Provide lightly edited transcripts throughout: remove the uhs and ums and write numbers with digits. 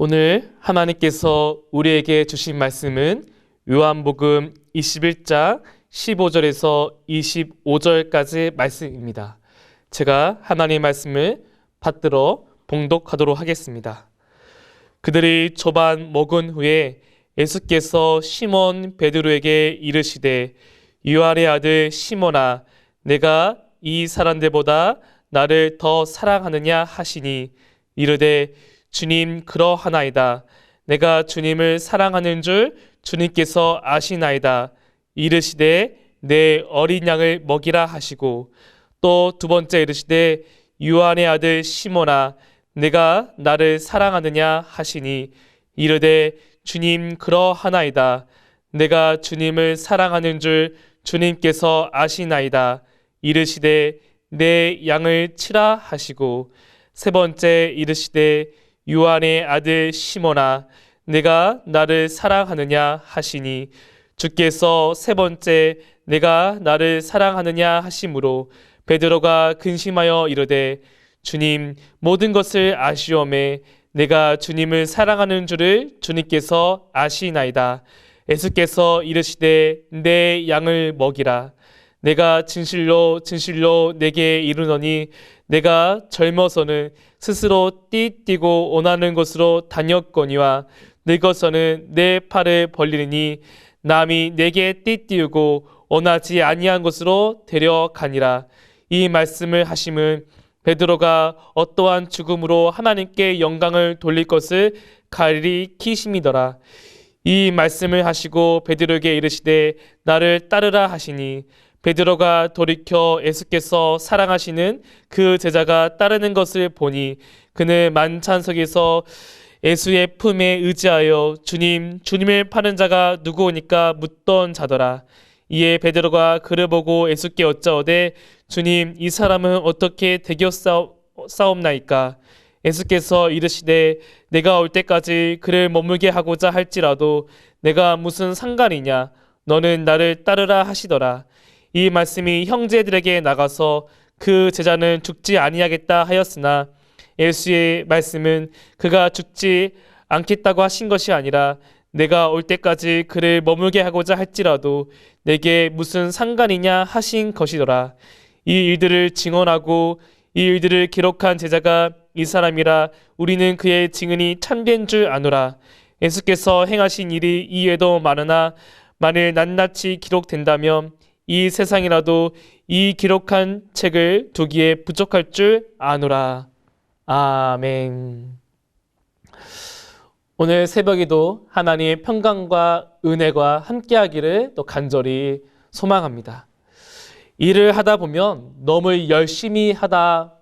오늘 하나님께서 우리에게 주신 말씀은 요한복음 21장 15절에서 25절까지 말씀입니다. 제가 하나님의 말씀을 받들어 봉독하도록 하겠습니다. 그들이 초반 먹은 후에 예수께서 시몬 베드로에게 이르시되 요한의 아들 시몬아 내가 이 사람들보다 나를 더 사랑하느냐 하시니 이르되 주님 그러하나이다. 내가 주님을 사랑하는 줄 주님께서 아시나이다. 이르시되 내 어린 양을 먹이라 하시고 또 두 번째 이르시되 요한의 아들 시몬아 내가 나를 사랑하느냐 하시니 이르되 주님 그러하나이다. 내가 주님을 사랑하는 줄 주님께서 아시나이다. 이르시되 내 양을 치라 하시고 세 번째 이르시되 요한의 아들 시몬아 내가 나를 사랑하느냐 하시니 주께서 세 번째 내가 나를 사랑하느냐 하심으로 베드로가 근심하여 이르되 주님 모든 것을 아시오매 내가 주님을 사랑하는 줄을 주님께서 아시나이다. 예수께서 이르시되 내 양을 먹이라. 내가 진실로 진실로 내게 이르노니 내가 젊어서는 스스로 띠뛰고 원하는 곳으로 다녔거니와 늙어서는 내 팔을 벌리니 남이 내게 띠띠우고 원하지 아니한 곳으로 데려가니라. 이 말씀을 하심은 베드로가 어떠한 죽음으로 하나님께 영광을 돌릴 것을 가리키심이더라. 이 말씀을 하시고 베드로에게 이르시되 나를 따르라 하시니 베드로가 돌이켜 예수께서 사랑하시는 그 제자가 따르는 것을 보니 그는 만찬석에서 예수의 품에 의지하여 주님을 파는 자가 누구오니까 묻던 자더라. 이에 베드로가 그를 보고 예수께 여짜오되 주님 이 사람은 어떻게 대겨 싸움나이까? 예수께서 이르시되 내가 올 때까지 그를 머물게 하고자 할지라도 내가 무슨 상관이냐? 너는 나를 따르라 하시더라. 이 말씀이 형제들에게 나가서 그 제자는 죽지 아니하겠다 하였으나 예수의 말씀은 그가 죽지 않겠다고 하신 것이 아니라 내가 올 때까지 그를 머물게 하고자 할지라도 내게 무슨 상관이냐 하신 것이더라. 이 일들을 증언하고 이 일들을 기록한 제자가 이 사람이라 우리는 그의 증언이 참된 줄 아노라. 예수께서 행하신 일이 이외에도 많으나 만일 낱낱이 기록된다면 이 세상이라도 이 기록한 책을 두기에 부족할 줄 아노라. 아멘. 오늘 새벽에도 하나님의 평강과 은혜가 함께하기를 또 간절히 소망합니다. 일을 하다 보면 너무 열심히 하다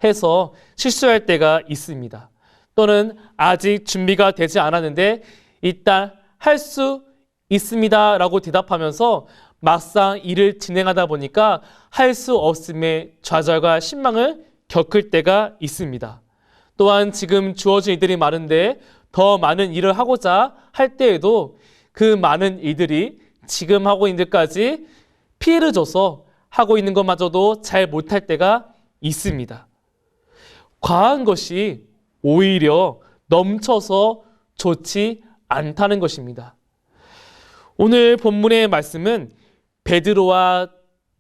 해서 실수할 때가 있습니다. 또는 아직 준비가 되지 않았는데 일단 할 수 있습니다 라고 대답하면서 막상 일을 진행하다 보니까 할 수 없음에 좌절과 실망을 겪을 때가 있습니다. 또한 지금 주어진 일들이 많은데 더 많은 일을 하고자 할 때에도 그 많은 일들이 지금 하고 있는 데까지 피해를 줘서 하고 있는 것마저도 잘 못할 때가 있습니다. 과한 것이 오히려 넘쳐서 좋지 않다는 것입니다. 오늘 본문의 말씀은 베드로와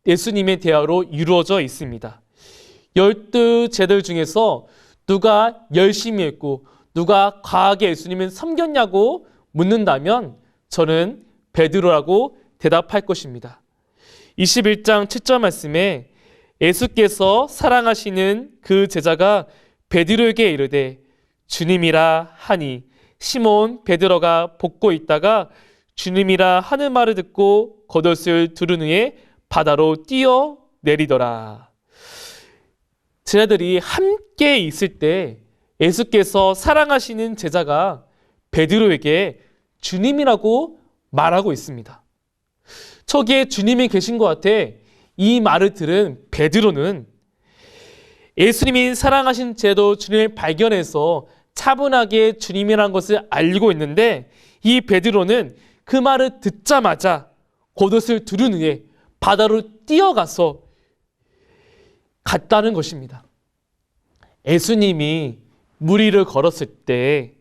예수님의 대화로 이루어져 있습니다. 12제들 중에서 누가 열심히 했고 누가 과하게 예수님을 섬겼냐고 묻는다면 저는 베드로라고 대답할 것입니다. 21장 7절 말씀에 예수께서 사랑하시는 그 제자가 베드로에게 이르되 주님이라 하니 시몬 베드로가 볶고 있다가 주님이라 하는 말을 듣고 겉옷을 두른 후에 바다로 뛰어내리더라. 제자들이 함께 있을 때 예수께서 사랑하시는 제자가 베드로에게 주님이라고 말하고 있습니다. 저기에 주님이 계신 것 같아 이 말을 들은 베드로는 예수님이 사랑하신 제도 주님을 발견해서 차분하게 주님이라는 것을 알고 있는데 이 베드로는 그 말을 듣자마자 겉옷을 두른 후에 바다로 뛰어가서 갔다는 것입니다. 예수님이 물 위를 걸었을 때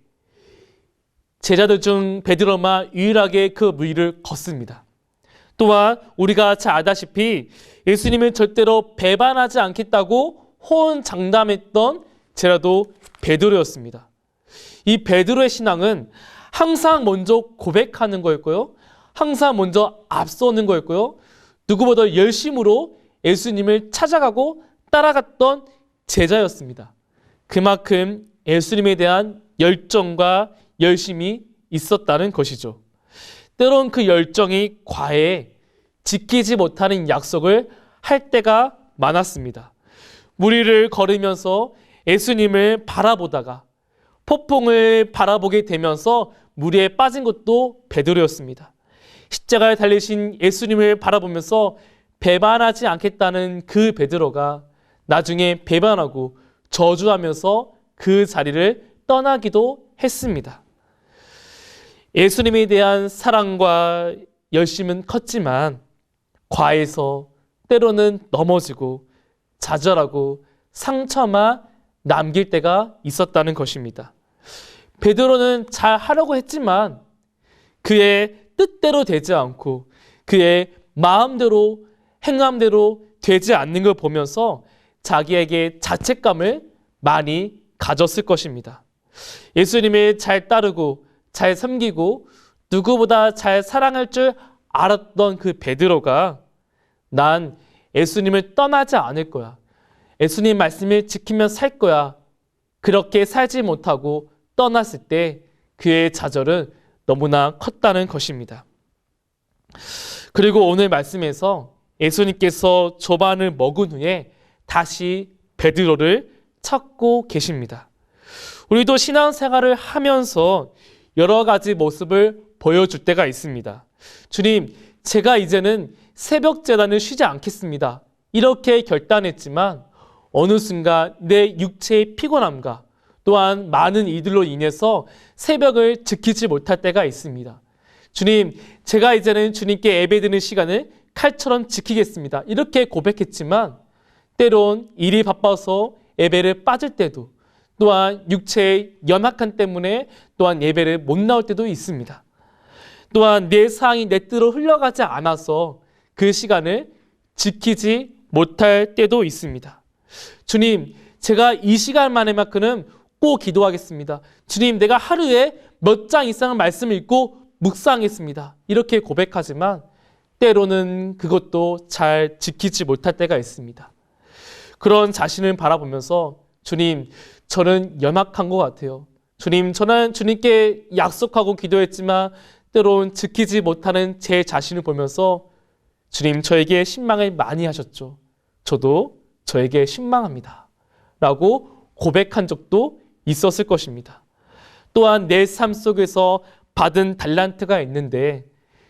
제자들 중 베드로만 유일하게 그 물 위를 걷습니다. 또한 우리가 잘 아다시피 예수님을 절대로 배반하지 않겠다고 호언장담했던 제자도 베드로였습니다. 이 베드로의 신앙은 항상 먼저 고백하는 거였고요. 항상 먼저 앞서는 거였고요. 누구보다 열심으로 예수님을 찾아가고 따라갔던 제자였습니다. 그만큼 예수님에 대한 열정과 열심이 있었다는 것이죠. 때론 그 열정이 과해 지키지 못하는 약속을 할 때가 많았습니다. 물 위를 걸으면서 예수님을 바라보다가 폭풍을 바라보게 되면서 물에 빠진 것도 베드로였습니다. 십자가에 달리신 예수님을 바라보면서 배반하지 않겠다는 그 베드로가 나중에 배반하고 저주하면서 그 자리를 떠나기도 했습니다. 예수님에 대한 사랑과 열심은 컸지만 과해서 때로는 넘어지고 좌절하고 상처만 남길 때가 있었다는 것입니다. 베드로는 잘 하려고 했지만 그의 뜻대로 되지 않고 그의 마음대로 행함대로 되지 않는 걸 보면서 자기에게 자책감을 많이 가졌을 것입니다. 예수님을 잘 따르고 잘 섬기고 누구보다 잘 사랑할 줄 알았던 그 베드로가 난 예수님을 떠나지 않을 거야. 예수님 말씀을 지키며 살 거야. 그렇게 살지 못하고 떠났을 때 그의 좌절은 너무나 컸다는 것입니다. 그리고 오늘 말씀에서 예수님께서 조반을 먹은 후에 다시 베드로를 찾고 계십니다. 우리도 신앙생활을 하면서 여러 가지 모습을 보여줄 때가 있습니다. 주님, 제가 이제는 새벽 제단을 쉬지 않겠습니다. 이렇게 결단했지만 어느 순간 내 육체의 피곤함과 또한 많은 이들로 인해서 새벽을 지키지 못할 때가 있습니다. 주님, 제가 이제는 주님께 예배드리는 시간을 칼처럼 지키겠습니다. 이렇게 고백했지만 때론 일이 바빠서 예배를 빠질 때도 또한 육체의 연약함 때문에 또한 예배를 못 나올 때도 있습니다. 또한 내 사항이 내 뜻으로 흘러가지 않아서 그 시간을 지키지 못할 때도 있습니다. 주님, 제가 이 시간만에만큼은 꼭 기도하겠습니다. 주님, 내가 하루에 몇 장 이상의 말씀을 읽고 묵상하겠습니다. 이렇게 고백하지만 때로는 그것도 잘 지키지 못할 때가 있습니다. 그런 자신을 바라보면서 주님, 저는 연약한 것 같아요. 주님, 저는 주님께 약속하고 기도했지만 때론 지키지 못하는 제 자신을 보면서 주님, 저에게 신망을 많이 하셨죠. 저도 저에게 신망합니다. 라고 고백한 적도 있었을 것입니다. 또한 내 삶 속에서 받은 달란트가 있는데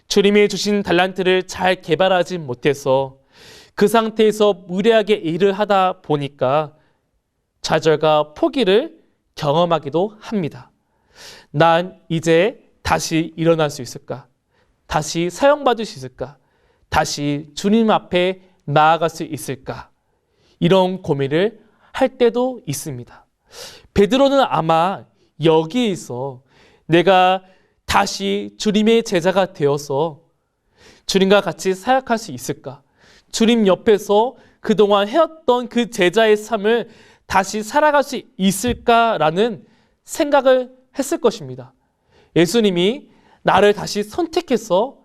주님이 주신 달란트를 잘 개발하지 못해서 그 상태에서 무례하게 일을 하다 보니까 좌절과 포기를 경험하기도 합니다. 난 이제 다시 일어날 수 있을까? 다시 사용받을 수 있을까? 다시 주님 앞에 나아갈 수 있을까? 이런 고민을 할 때도 있습니다. 베드로는 아마 여기에서 내가 다시 주님의 제자가 되어서 주님과 같이 사역할 수 있을까? 주님 옆에서 그동안 해왔던 그 제자의 삶을 다시 살아갈 수 있을까라는 생각을 했을 것입니다. 예수님이 나를 다시 선택해서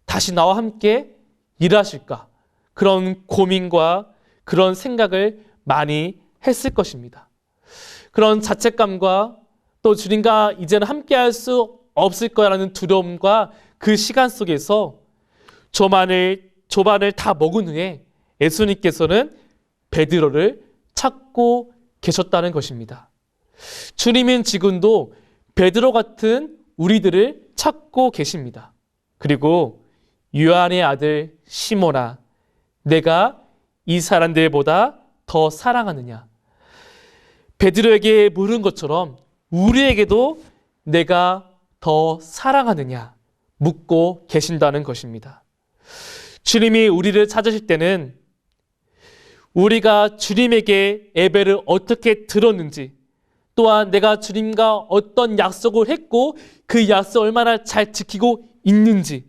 다시 나와 함께 일하실까? 그런 고민과 그런 생각을 많이 했을 것입니다. 그런 자책감과 또 주님과 이제는 함께할 수 없을 거라는 두려움과 그 시간 속에서 조반을 다 먹은 후에 예수님께서는 베드로를 찾고 계셨다는 것입니다. 주님은 지금도 베드로 같은 우리들을 찾고 계십니다. 그리고 요한의 아들 시몬아, 내가 이 사람들보다 더 사랑하느냐? 베드로에게 물은 것처럼 우리에게도 내가 더 사랑하느냐? 묻고 계신다는 것입니다. 주님이 우리를 찾으실 때는 우리가 주님에게 예배를 어떻게 드렸는지, 또한 내가 주님과 어떤 약속을 했고 그 약속 얼마나 잘 지키고 있는지,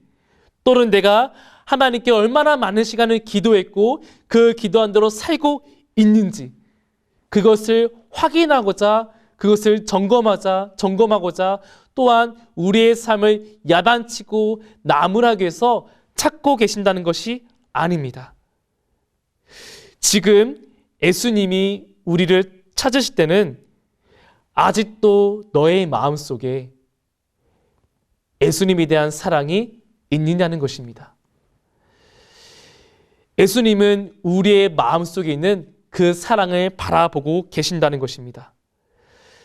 또는 내가 하나님께 얼마나 많은 시간을 기도했고 그 기도한 대로 살고 있는지, 그것을 확인하고자, 그것을 점검하고자 또한 우리의 삶을 야단치고 나무라기 위해서 찾고 계신다는 것이 아닙니다. 지금 예수님이 우리를 찾으실 때는 아직도 너의 마음속에 예수님에 대한 사랑이 있느냐는 것입니다. 예수님은 우리의 마음속에 있는 그 사랑을 바라보고 계신다는 것입니다.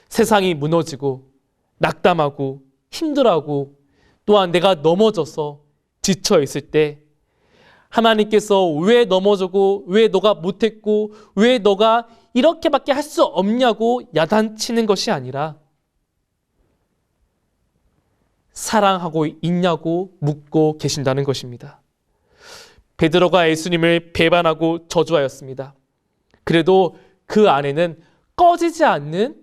세상이 무너지고 낙담하고 힘들어하고 또한 내가 넘어져서 지쳐 있을 때 하나님께서 왜 넘어지고 왜 너가 못했고 왜 너가 이렇게밖에 할 수 없냐고 야단치는 것이 아니라 사랑하고 있냐고 묻고 계신다는 것입니다. 베드로가 예수님을 배반하고 저주하였습니다. 그래도 그 안에는 꺼지지 않는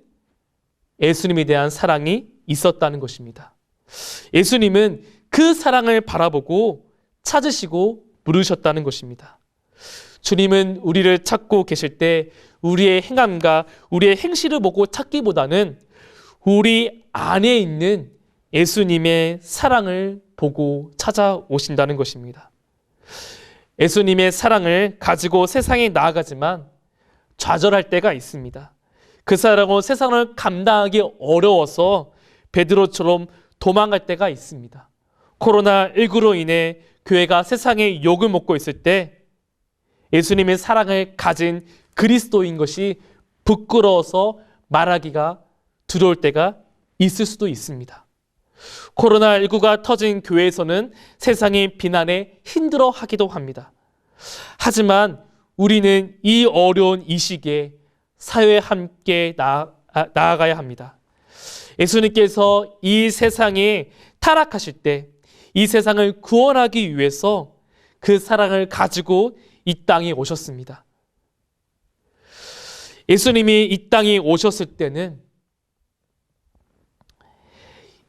예수님에 대한 사랑이 있었다는 것입니다. 예수님은 그 사랑을 바라보고 찾으시고 부르셨다는 것입니다. 주님은 우리를 찾고 계실 때 우리의 행함과 우리의 행실을 보고 찾기보다는 우리 안에 있는 예수님의 사랑을 보고 찾아오신다는 것입니다. 예수님의 사랑을 가지고 세상에 나아가지만 좌절할 때가 있습니다. 그 사랑은 세상을 감당하기 어려워서 베드로처럼 도망갈 때가 있습니다. 코로나19로 인해 교회가 세상에 욕을 먹고 있을 때 예수님의 사랑을 가진 그리스도인 것이 부끄러워서 말하기가 두려울 때가 있을 수도 있습니다. 코로나19가 터진 교회에서는 세상의 비난에 힘들어하기도 합니다. 하지만 우리는 이 어려운 이 시기에 사회에 함께 나아가야 합니다. 예수님께서 이 세상에 타락하실 때 이 세상을 구원하기 위해서 그 사랑을 가지고 이 땅에 오셨습니다. 예수님이 이 땅에 오셨을 때는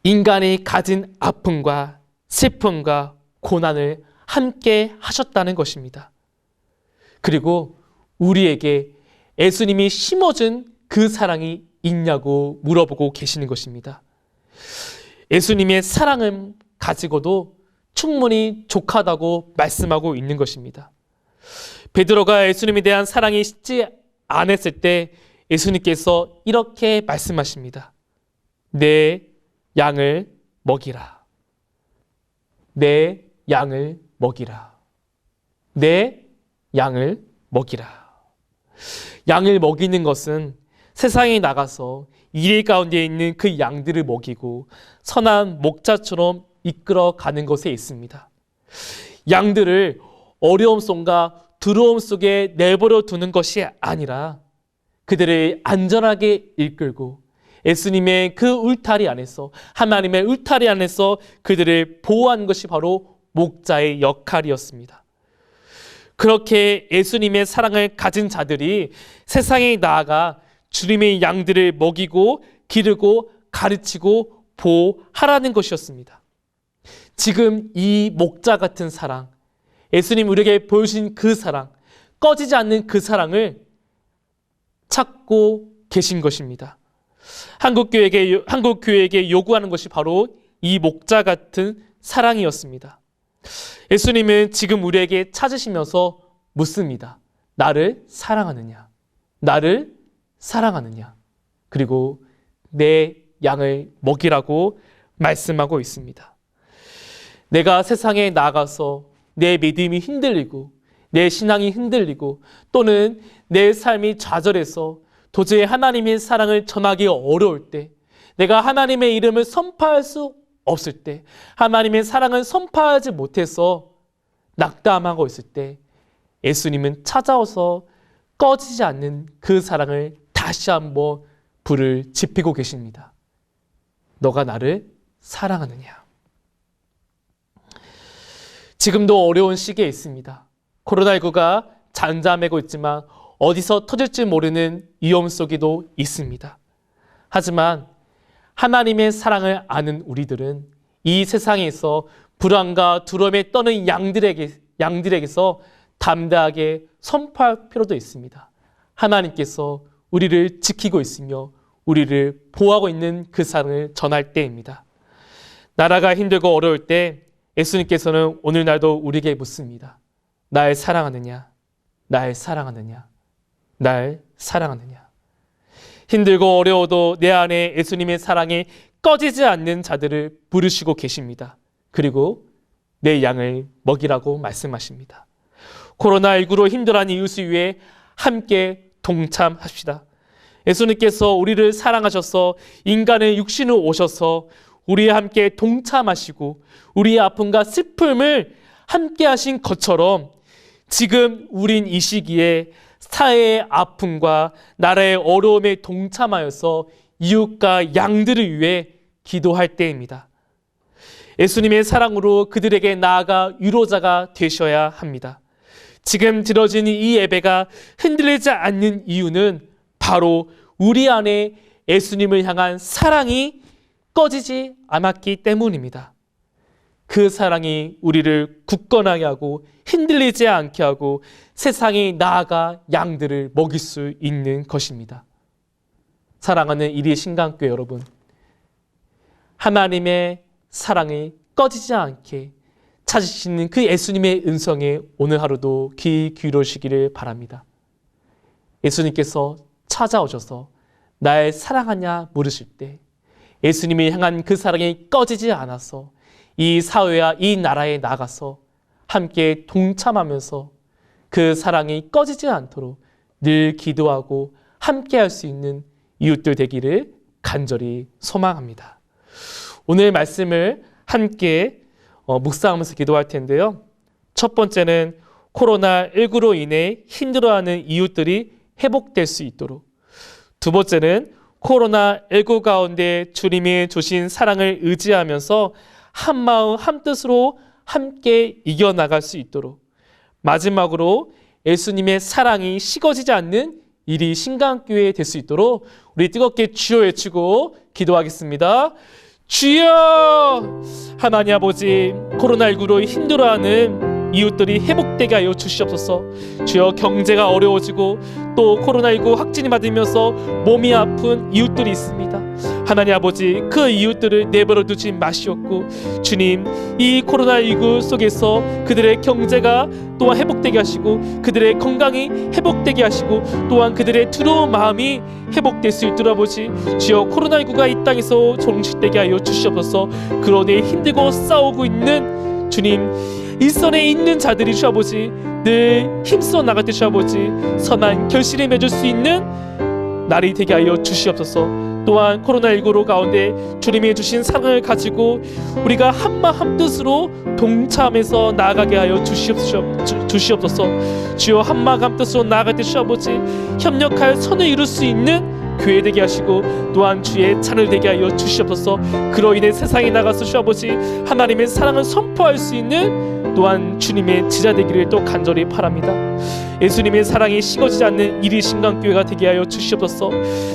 인간이 가진 아픔과 슬픔과 고난을 함께 하셨다는 것입니다. 그리고 우리에게 예수님이 심어준 그 사랑이 있냐고 물어보고 계시는 것입니다. 예수님의 사랑을 가지고도 충분히 족하다고 말씀하고 있는 것입니다. 베드로가 예수님에 대한 사랑이 식지 않았을 때 예수님께서 이렇게 말씀하십니다. 내 양을 먹이라. 내 양을 먹이라. 내 양을 먹이라. 양을 먹이는 것은 세상에 나가서 일 가운데 있는 그 양들을 먹이고 선한 목자처럼 이끌어 가는 것에 있습니다. 양들을 어려움 속과 두려움 속에 내버려 두는 것이 아니라 그들을 안전하게 이끌고 예수님의 그 울타리 안에서, 하나님의 울타리 안에서 그들을 보호하는 것이 바로 목자의 역할이었습니다. 그렇게 예수님의 사랑을 가진 자들이 세상에 나아가 주님의 양들을 먹이고 기르고 가르치고 보호하라는 것이었습니다. 지금 이 목자 같은 사랑, 예수님 우리에게 보여주신 그 사랑, 꺼지지 않는 그 사랑을 찾고 계신 것입니다. 한국교회에게 요구하는 것이 바로 이 목자 같은 사랑이었습니다. 예수님은 지금 우리에게 찾으시면서 묻습니다. 나를 사랑하느냐? 나를 사랑하느냐? 그리고 내 양을 먹이라고 말씀하고 있습니다. 내가 세상에 나가서 내 믿음이 흔들리고 내 신앙이 흔들리고 또는 내 삶이 좌절해서 도저히 하나님의 사랑을 전하기 어려울 때, 내가 하나님의 이름을 선포할 수 없을 때, 하나님의 사랑을 선포하지 못해서 낙담하고 있을 때 예수님은 찾아와서 꺼지지 않는 그 사랑을 다시 한번 불을 지피고 계십니다. 너가 나를 사랑하느냐? 지금도 어려운 시기에 있습니다. 코로나19가 잠잠하고 있지만 어디서 터질지 모르는 위험 속에도 있습니다. 하지만 하나님의 사랑을 아는 우리들은 이 세상에서 불안과 두려움에 떠는 양들에게서 담대하게 선포할 필요도 있습니다. 하나님께서 우리를 지키고 있으며 우리를 보호하고 있는 그 사랑을 전할 때입니다. 나라가 힘들고 어려울 때 예수님께서는 오늘날도 우리에게 묻습니다. 날 사랑하느냐? 날 사랑하느냐? 날 사랑하느냐? 힘들고 어려워도 내 안에 예수님의 사랑이 꺼지지 않는 자들을 부르시고 계십니다. 그리고 내 양을 먹이라고 말씀하십니다. 코로나19로 힘들어하는 이웃을 위해 함께 동참합시다. 예수님께서 우리를 사랑하셔서 인간의 육신으로 오셔서 우리와 함께 동참하시고 우리의 아픔과 슬픔을 함께 하신 것처럼 지금 우린 이 시기에 사회의 아픔과 나라의 어려움에 동참하여서 이웃과 양들을 위해 기도할 때입니다. 예수님의 사랑으로 그들에게 나아가 위로자가 되셔야 합니다. 지금 드려지는 이 예배가 흔들리지 않는 이유는 바로 우리 안에 예수님을 향한 사랑이 꺼지지 않았기 때문입니다. 그 사랑이 우리를 굳건하게 하고 흔들리지 않게 하고 세상에 나아가 양들을 먹일 수 있는 것입니다. 사랑하는 이리 신강교회 여러분, 하나님의 사랑이 꺼지지 않게 찾으시는 그 예수님의 음성에 오늘 하루도 귀 기울이시기를 바랍니다. 예수님께서 찾아오셔서 날 사랑하냐 물으실 때 예수님을 향한 그 사랑이 꺼지지 않아서 이 사회와 이 나라에 나가서 함께 동참하면서 그 사랑이 꺼지지 않도록 늘 기도하고 함께 할 수 있는 이웃들 되기를 간절히 소망합니다. 오늘 말씀을 함께 묵상하면서 기도할 텐데요. 첫 번째는 코로나19로 인해 힘들어하는 이웃들이 회복될 수 있도록, 두 번째는 코로나19 가운데 주님이 주신 사랑을 의지하면서 한마음 한뜻으로 함께 이겨나갈 수 있도록, 마지막으로 예수님의 사랑이 식어지지 않는 일이 신강교회 될 수 있도록 우리 뜨겁게 주여 외치고 기도하겠습니다. 주여! 하나님 아버지, 코로나19로 힘들어하는 이웃들이 회복되게 하여 주시옵소서. 주여, 경제가 어려워지고 또 코로나19 확진이 받으면서 몸이 아픈 이웃들이 있습니다. 하나님 아버지, 그 이웃들을 내버려 두지 마시옵고 주님, 이 코로나19 속에서 그들의 경제가 또한 회복되게 하시고 그들의 건강이 회복되게 하시고 또한 그들의 두려운 마음이 회복될 수 있도록 아버지, 주여 코로나19가 이 땅에서 종식되게 하여 주시옵소서. 그러니 힘들고 싸우고 있는 주님, 일선에 있는 자들이 주 아버지 늘 힘써 나갈 때 주 아버지 선한 결실을 맺을 수 있는 날이 되게 하여 주시옵소서. 또한 코로나19로 가운데 주님이 주신 사랑을 가지고 우리가 한마음 한뜻으로 동참해서 나아가게 하여 주시옵소서. 주여, 한마음 한뜻으로 나아갈 때 주 아버지 협력할 선을 이룰 수 있는 교회 되게 하시고 또한 주의 자녀 되게 하여 주시옵소서. 그로 인해 세상에 나가서 주 아버지 하나님의 사랑을 선포할 수 있는 또한 주님의 지자 되기를 또 간절히 바랍니다. 예수님의 사랑이 식어지지 않는 이리 신강교회가 되게 하여 주시옵소서.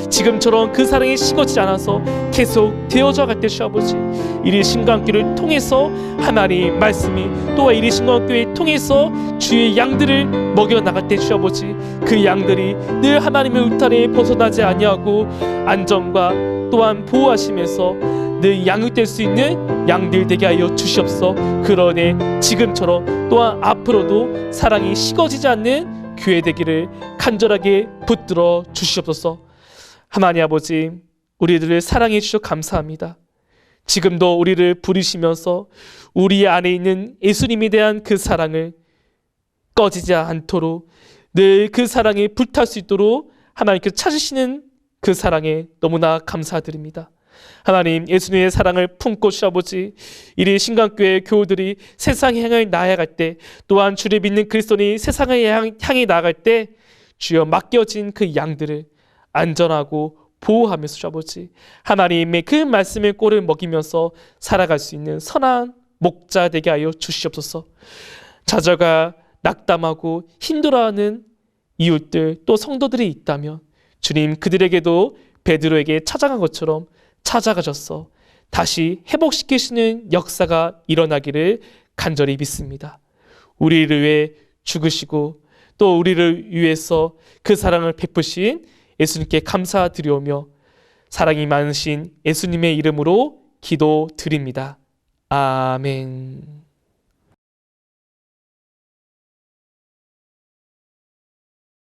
지금처럼 그 사랑이 식어지지 않아서 계속 되어져 갈 때 주 아버지 이리 신강교회를 통해서 하나님 말씀이 또한 이리 신강교회를 통해서 주의 양들을 먹여 나갈 때 주 아버지 그 양들이 늘 하나님의 울타리에 벗어나지 아니하고 안전과 또한 보호하시면서 늘 양육될 수 있는 양들 되게 하여 주시옵소서. 그러네 지금처럼 또한 앞으로도 사랑이 식어지지 않는 교회 되기를 간절하게 붙들어 주시옵소서. 하나님 아버지, 우리들을 사랑해 주셔서 감사합니다. 지금도 우리를 부르시면서 우리 안에 있는 예수님에 대한 그 사랑을 꺼지지 않도록 늘 그 사랑에 불탈 수 있도록 하나님께서 찾으시는 그 사랑에 너무나 감사드립니다. 하나님, 예수님의 사랑을 품고 주 아버지 이리 신강교회 교우들이 세상을 향해 나아갈 때 또한 주를 믿는 그리스도인이 세상을 향해 나아갈 때 주여 맡겨진 그 양들을 안전하고 보호하면서 주 아버지 하나님의 그 말씀의 꼴을 먹이면서 살아갈 수 있는 선한 목자 되게 하여 주시옵소서. 좌절과 낙담하고 힘들어하는 이웃들 또 성도들이 있다면 주님, 그들에게도 베드로에게 찾아간 것처럼 찾아가셔서 다시 회복시키시는 역사가 일어나기를 간절히 믿습니다. 우리를 위해 죽으시고 또 우리를 위해서 그 사랑을 베푸신 예수님께 감사드리오며 사랑이 많으신 예수님의 이름으로 기도드립니다. 아멘.